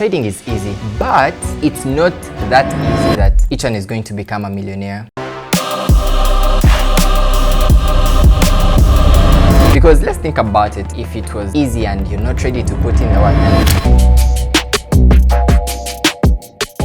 trading is easy, but it's not that easy that each one is going to become a millionaire. Because let's think about it. If it was easy and you're not ready to put in the work.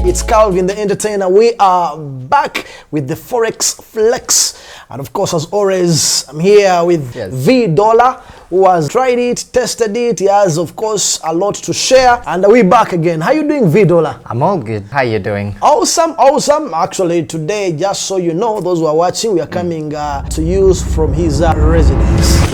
It's Calvin the Entertainer. We are back with the Forex Flex. And of course, as always, I'm here with V Dollar, who has tried it, tested it. He has, of course, a lot to share. And we're back again. How you doing, V Dollar? I'm all good. How you doing? Awesome, awesome. Actually, today, just so you know, those who are watching, we are coming to use from his residence.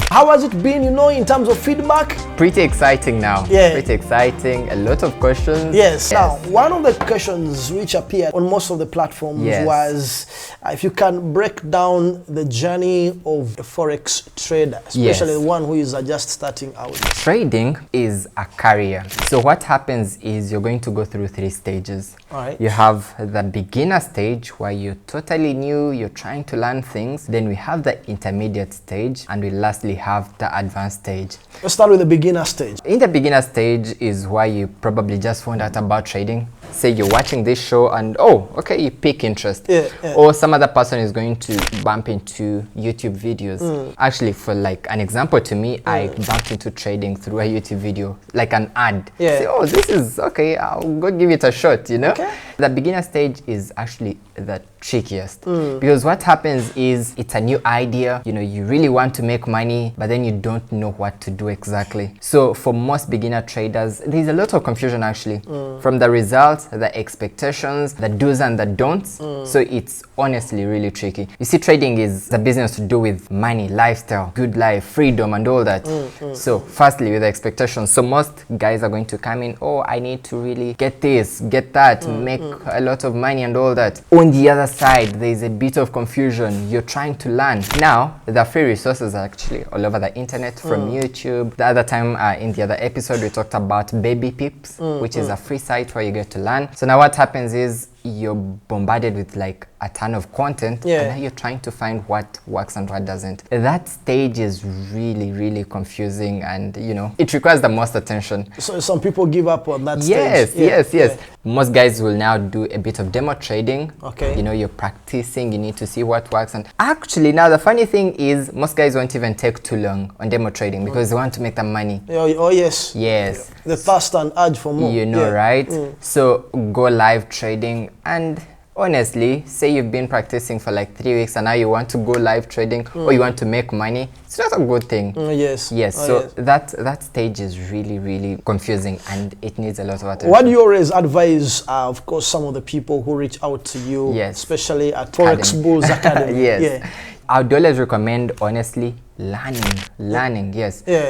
How has it been, in terms of feedback? Pretty exciting now. Yeah. Pretty exciting. A lot of questions. Yes. Now, one of the questions which appeared on most of the platforms was if you can break down the journey of a Forex trader, especially the one who is just starting out. Trading is a career. So what happens is you're going to go through 3 stages. All right. You have the beginner stage where you're totally new, you're trying to learn things. Then we have the intermediate stage, and we lastly have the advanced stage. Let's start with the beginner stage. In the beginner stage is where you probably just found out about trading. Say you're watching this show and you pick interest. Or some other person is going to bump into YouTube videos. Actually, for like an example to me, I bumped into trading through a YouTube video, like an ad. Say, this is okay, I'll go give it a shot, Okay. The beginner stage is actually the trickiest because what happens is it's a new idea, you really want to make money, but then you don't know what to do exactly. So for most beginner traders, there's a lot of confusion actually from the results, the expectations, the do's and the don'ts. So it's honestly really tricky. You see, trading is a business to do with money, lifestyle, good life, freedom and all that. So firstly, with the expectations, so most guys are going to come in, I need to really get this, get that, make a lot of money and all that. On the other side, there's a bit of confusion. You're trying to learn. Now, the free resources are actually all over the internet, from YouTube. The other time in the other episode, we talked about Baby Pips, which is a free site where you get to learn. So now what happens is you're bombarded with like a ton of content, and now you're trying to find what works and what doesn't. That stage is really, really confusing, and it requires the most attention. So some people give up on that stage. Yes. Most guys will now do a bit of demo trading. Okay. You're practicing, you need to see what works. And actually now the funny thing is most guys won't even take too long on demo trading because they want to make the money. Oh yes. Yes. The thirst and urge for more. Right? So go live trading, and honestly, say you've been practicing for like 3 weeks and now you want to go live trading or you want to make money, it's not a good thing. That stage is really, really confusing and it needs a lot of attention. What do you always advise, of course, some of the people who reach out to you, especially at Forex Bulls Academy? I would always recommend, honestly, learning.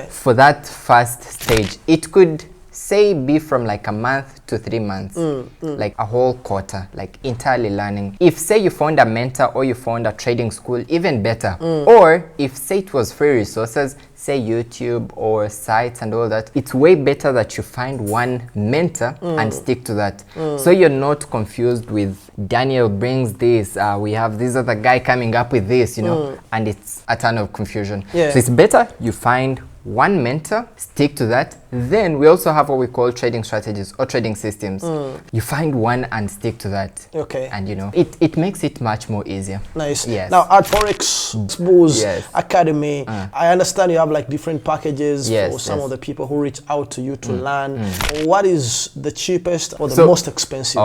For that first stage, it could say be from like a month to 3 months, like a whole quarter, like entirely learning. If say you found a mentor or you found a trading school, even better. Or if say it was free resources, say YouTube or sites and all that, it's way better that you find one mentor and stick to that. So you're not confused with Daniel brings this, we have this other guy coming up with this, and it's a ton of confusion. So it's better you find one mentor, stick to that. Then we also have what we call trading strategies or trading systems. You find one and stick to that. Okay. And it makes it much more easier. Nice. Yes. Now at Forex Bulls Academy, I understand you have like different packages for some of the people who reach out to you to learn. What is the cheapest or the most expensive?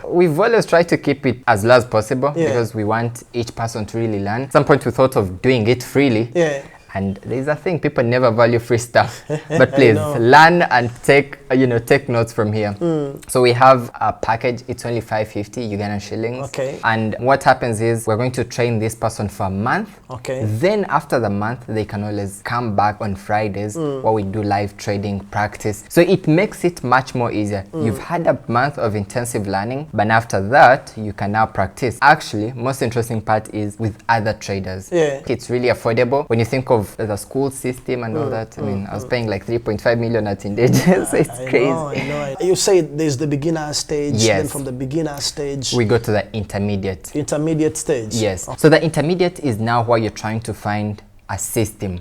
We've always tried to keep it as low as possible because we want each person to really learn. At some point we thought of doing it freely. And there's a thing, people never value free stuff. But please learn and take notes from here. So we have a package, it's only 550 Ugandan shillings. Okay. And what happens is we're going to train this person for a month. Okay. Then after the month, they can always come back on Fridays where we do live trading practice. So it makes it much more easier. You've had a month of intensive learning, but after that, you can now practice. Actually, most interesting part is with other traders. It's really affordable. When you think of the school system and all that, I mean, I was paying like 3.5 million at Indeges, so it's crazy. I know. You say there's the beginner stage, then from the beginner stage we go to the intermediate stage. Yes. So the intermediate is now where you're trying to find a system.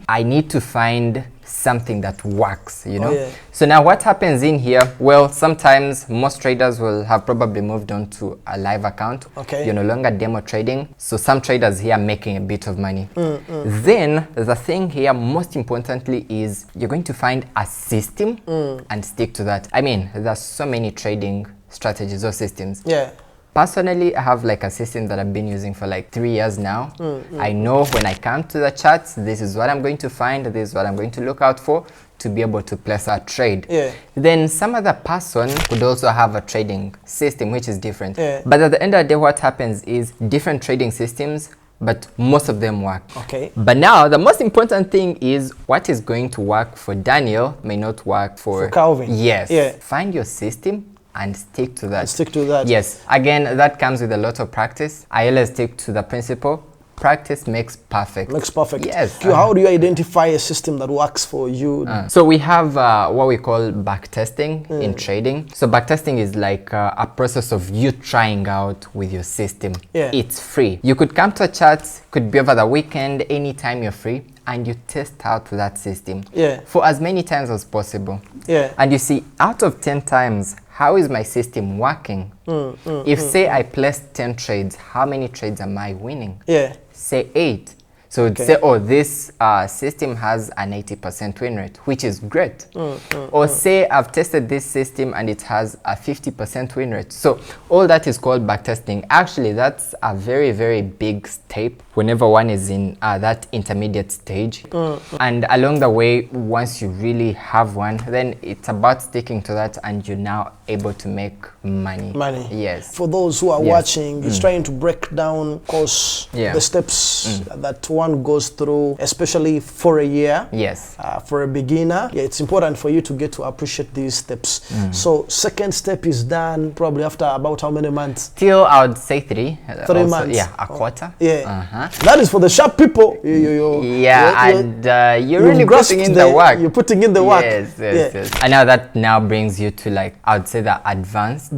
I need to find something that works, you know. So now what happens in here? Well, sometimes most traders will have probably moved on to a live account. You're no longer demo trading. So some traders here are making a bit of money. Then the thing here, most importantly, is you're going to find a system and stick to that. I mean, there's so many trading strategies or systems. Personally, I have like a system that I've been using for like 3 years now. I know when I come to the charts, this is what I'm going to find, this is what I'm going to look out for to be able to place a trade. Then some other person could also have a trading system which is different. But at the end of the day, what happens is different trading systems, but most of them work. But now the most important thing is what is going to work for Daniel may not work for Calvin. Find your system and stick to that. Yes. Again, that comes with a lot of practice. I always stick to the principle. Practice makes perfect. Yes. How do you identify a system that works for you? So we have what we call backtesting in trading. So backtesting is like a process of you trying out with your system. It's free. You could come to a chart, could be over the weekend, anytime you're free, and you test out that system for as many times as possible. And you see, out of 10 times, how is my system working? If say I placed 10 trades, how many trades am I winning? Say 8. So say, oh, this system has an 80% win rate, which is great. Or say I've tested this system and it has a 50% win rate. So all that is called backtesting. Actually, that's a very, very big step whenever one is in that intermediate stage. And along the way, once you really have one, then it's about sticking to that and you're now able to make money. Yes. For those who are watching, it's trying to break down, of course, the steps that one goes through, especially for a year. For a beginner, it's important for you to get to appreciate these steps. So second step is done probably after about how many months? Till I would say 3 months. Yeah, a quarter. That is for the sharp people. You're really putting in the work. You're putting in the work. Yes. And now that now brings you to, like, I would say the advanced.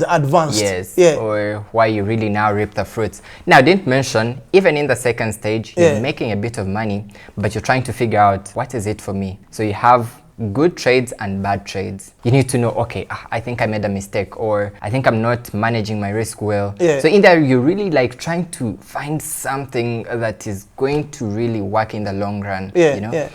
Or why you really now reap the fruits. Now, I didn't mention, even in the second stage, you're making a bit of money, but you're trying to figure out what is it for me. So you have good trades and bad trades. You need to know, okay, I think I made a mistake, or I think I'm not managing my risk well. So in there, you're really like trying to find something that is going to really work in the long run. You know?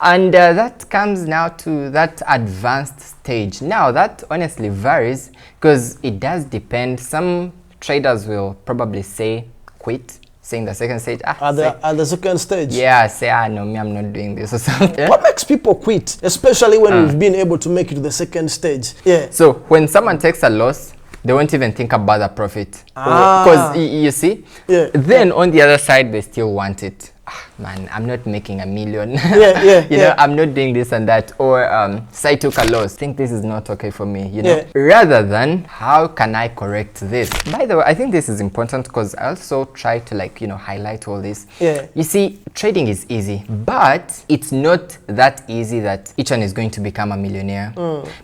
And that comes now to that advanced stage. Now that honestly varies because it does depend. Some traders will probably say quit. Saying the second stage. At the second stage? Say, no, me, I'm not doing this or something. What makes people quit, especially when we've been able to make it to the second stage? So when someone takes a loss, they won't even think about the profit. Because you see, then on the other side, they still want it. Man, I'm not making $1 million. You know, I'm not doing this and that. Or say I took a loss. Think this is not okay for me, you know. Rather than, how can I correct this? By the way, I think this is important because I also try to, like, you know, highlight all this. You see, trading is easy, but it's not that easy that each one is going to become a millionaire.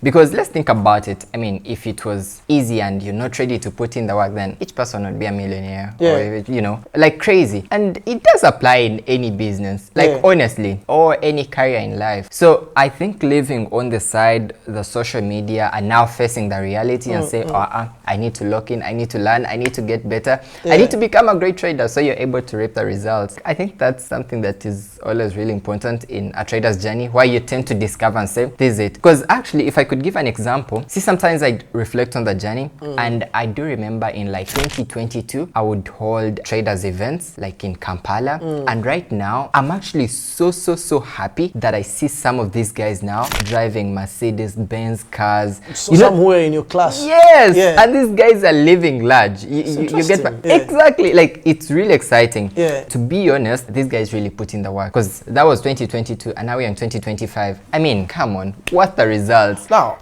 Because let's think about it. I mean, if it was easy and you're not ready to put in the work, then each person would be a millionaire. Or, you know, like crazy. And it does apply in any business, like honestly, or any career in life. So I think living on the side, the social media, and now facing the reality and say, I need to lock in, I need to learn, I need to get better, I need to become a great trader, so you're able to reap the results. I think that's something that is always really important in a trader's journey, why you tend to discover and say, this is it. Because actually, if I could give an example, see, sometimes I reflect on the journey, and I do remember in like 2022, I would hold traders events like in Kampala, and right now, I'm actually so happy that I see some of these guys now driving Mercedes-Benz cars. So somewhere in your class. And these guys are living large. You get exactly, like, it's really exciting. To be honest, these guys really put in the work, because that was 2022 and now we're in 2025. I mean, come on, what's the results? Now,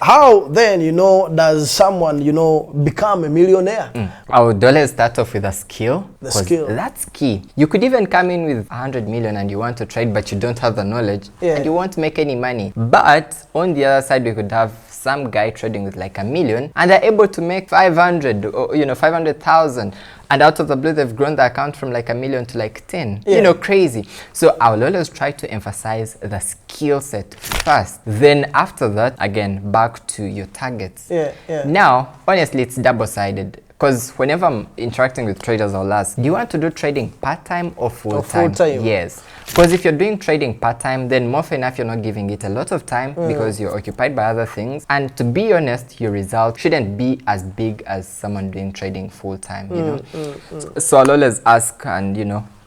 how then, you know, does someone, you know, become a millionaire? I would always start off with a skill. That's key. You could even come in with 100 million and you want to trade, but you don't have the knowledge and you won't make any money. But on the other side, we could have some guy trading with like 1 million and they're able to make 500 or 500,000, and out of the blue they've grown the account from like 1 million to like 10. Crazy. So I will always try to emphasize the skill set first, then after that, again, back to your targets. Now honestly, it's double-sided, because whenever I'm interacting with traders, I'll ask, do you want to do trading part-time or full-time? Yes. Because if you're doing trading part-time, then more often enough, you're not giving it a lot of time because you're occupied by other things. And to be honest, your results shouldn't be as big as someone doing trading full-time, So I'll always ask and,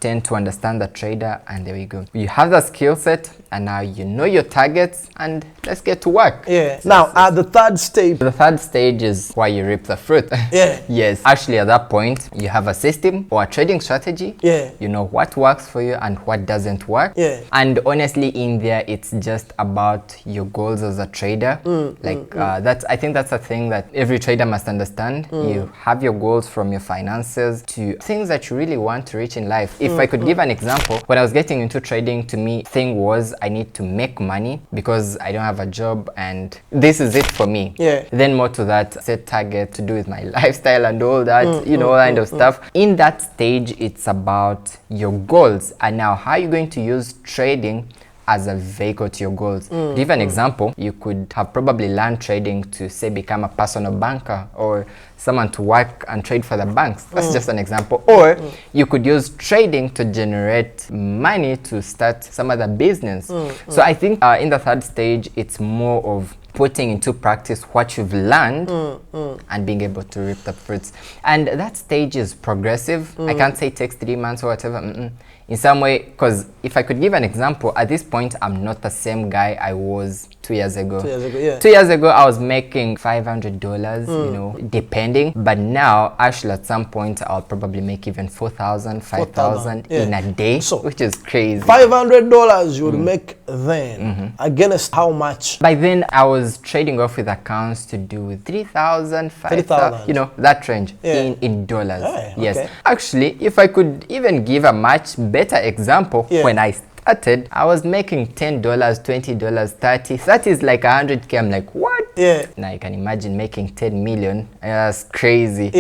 tend to understand the trader, and there we go. You have the skill set, and now you know your targets, and let's get to work. Now, at the third stage. The third stage is why you reap the fruit. Yes. Actually, at that point, you have a system or a trading strategy. You know what works for you and what doesn't work. And honestly, in there, it's just about your goals as a trader. I think that's a thing that every trader must understand. You have your goals, from your finances to things that you really want to reach in life. If I could give an example, when I was getting into trading, to me, thing was I need to make money because I don't have a job and this is it for me. Then more to that, set target to do with my lifestyle and all that, all kind of stuff. In that stage, it's about your goals, and now how are you going to use trading as a vehicle to your goals. To give an example, you could have probably learned trading to, say, become a personal banker or someone to work and trade for the banks. That's just an example. Or you could use trading to generate money to start some other business. So I think in the third stage, it's more of putting into practice what you've learned and being able to reap the fruits. And that stage is progressive. I can't say it takes 3 months or whatever. In some way, because if I could give an example, at this point, I'm not the same guy I was 2 years ago. 2 years ago, I was making $500, depending. But now, actually, at some point, I'll probably make even 4,000, 5,000 in a day, which is crazy. $500 you would make then, against how much? By then, I was trading off with accounts to do with 3,000, 5,000, that range in dollars. Yes. Actually, if I could even give a much better example, when I started, I was making $10, $20, $30. That is like 100K. I'm like, what? Now you can imagine making 10 million. That's crazy.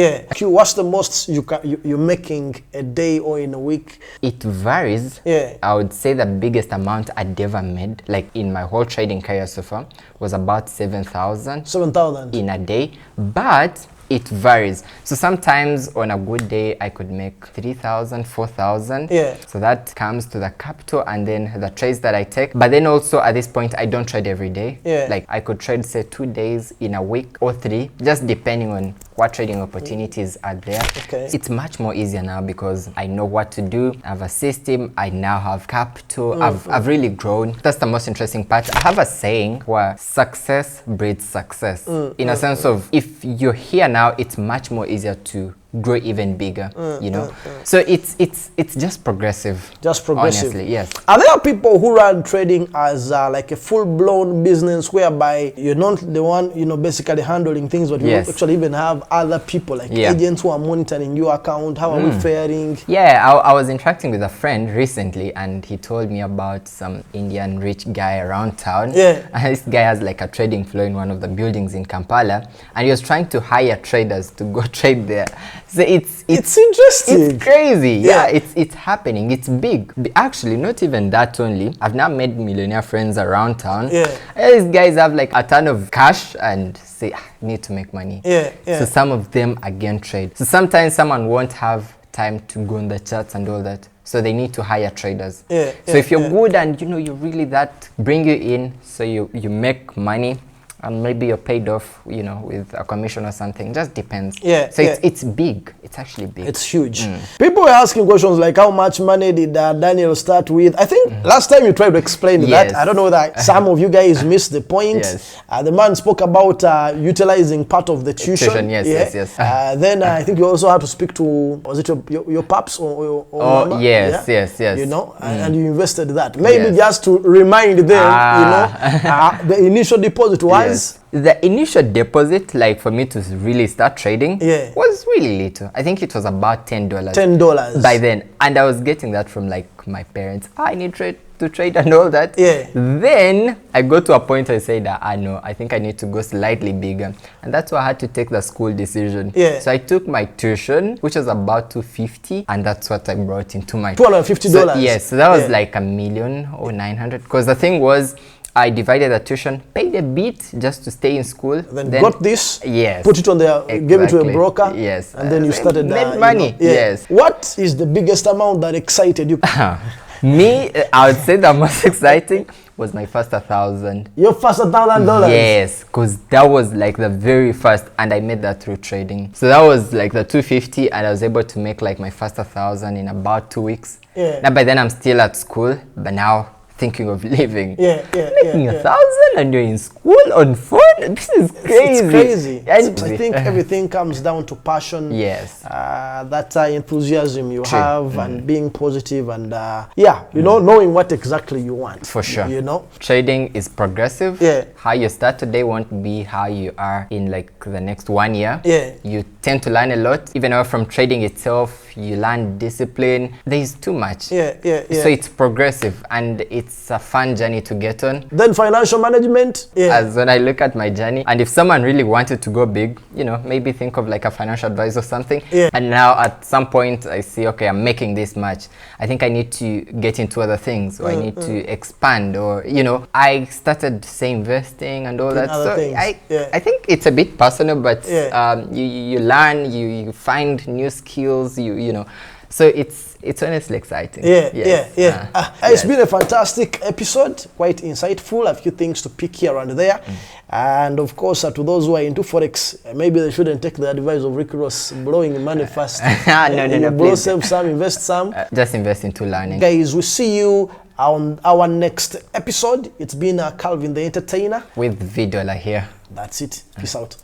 What's the most you're making a day or in a week? It varies. I would say the biggest amount I'd ever made, like in my whole trading career so far, was about 7,000. 7,000 in a day. But it varies. So sometimes on a good day, I could make 3,000, 4,000. So that comes to the capital and then the trades that I take. But then also at this point, I don't trade every day. Like I could trade, say, 2 days in a week or 3, just depending on what trading opportunities are there. It's much more easier now because I know what to do. I have a system. I now have capital. I've really grown. That's the most interesting part. I have a saying where success breeds success. In a sense of, if you're here now, it's much more easier to grow even bigger, So it's just progressive. Just progressive. Honestly, yes. Are there people who run trading as like a full-blown business whereby you're not the one, basically handling things, but you actually even have other people like agents who are monitoring your account? How are we faring? I was interacting with a friend recently, and he told me about some Indian rich guy around town. And this guy has like a trading floor in one of the buildings in Kampala, and he was trying to hire traders to go trade there. So it's interesting. It's crazy. It's happening. It's big. Actually, not even that only. I've now made millionaire friends around town. These guys have like a ton of cash and say, I need to make money. So some of them again trade. So sometimes someone won't have time to go on the charts and all that. So they need to hire traders. So if you're good and you're really that, bring you in so you make money. And maybe you're paid off, with a commission or something. Just depends. So it's big. It's actually big. It's huge. People were asking questions like, how much money did Daniel start with? I think last time you tried to explain that. I don't know that some of you guys missed the point. The man spoke about utilizing part of the tuition. Yes. Then I think you also had to speak to, was it your paps or mama? Yes. And you invested that. Maybe just to remind them, the initial deposit was. The initial deposit, like for me to really start trading, was really little. I think it was about $10. $10 by then, and I was getting that from like my parents. I need to trade and all that. Yeah. Then I got to a point I said, no, I think I need to go slightly bigger. And that's why I had to take the school decision. Yeah. So I took my tuition, which was about $250, and that's what I brought into my $250. So, yes, so that was like $1 million or 900. Because the thing was, I divided the tuition, paid a bit just to stay in school. Then got this, yes, put it on there, gave it to a broker, yes, and then you started made money. Yes. What is the biggest amount that excited you? Me, I would say the most exciting was my first 1,000. Your first $1,000? Yes, because that was like the very first, and I made that through trading. So that was like the 250, and I was able to make like my first 1,000 in about 2 weeks. Yeah. Now by then I'm still at school, but now thinking of leaving. Making 1,000 and you're in school on phone? This is crazy. It's crazy. And I think everything comes down to passion. Yes. That enthusiasm you have, and being positive, and knowing what exactly you want. For sure. You know? Trading is progressive. Yeah. How you start today won't be how you are in like the next 1 year. Yeah. You tend to learn a lot. Even though from trading itself, you learn discipline. There's too much. So it's progressive, and it's a fun journey to get on. Then financial management. As when I look at my journey, and if someone really wanted to go big, maybe think of like a financial advisor or something. And now at some point I see, okay, I'm making this much. I think I need to get into other things, or I need to expand, or I started say investing and all that. So I think it's a bit personal, but you learn, you find new skills, so it's honestly exciting. It's been a fantastic episode, quite insightful, a few things to pick here and there. And of course, to those who are into Forex, maybe they shouldn't take the advice of Rick Ross, blowing money fast. No, blow, save some, invest some. Just invest into learning. Guys, we'll see you on our next episode. It's been Calvin the Entertainer. With V Dollar here. That's it. Peace out.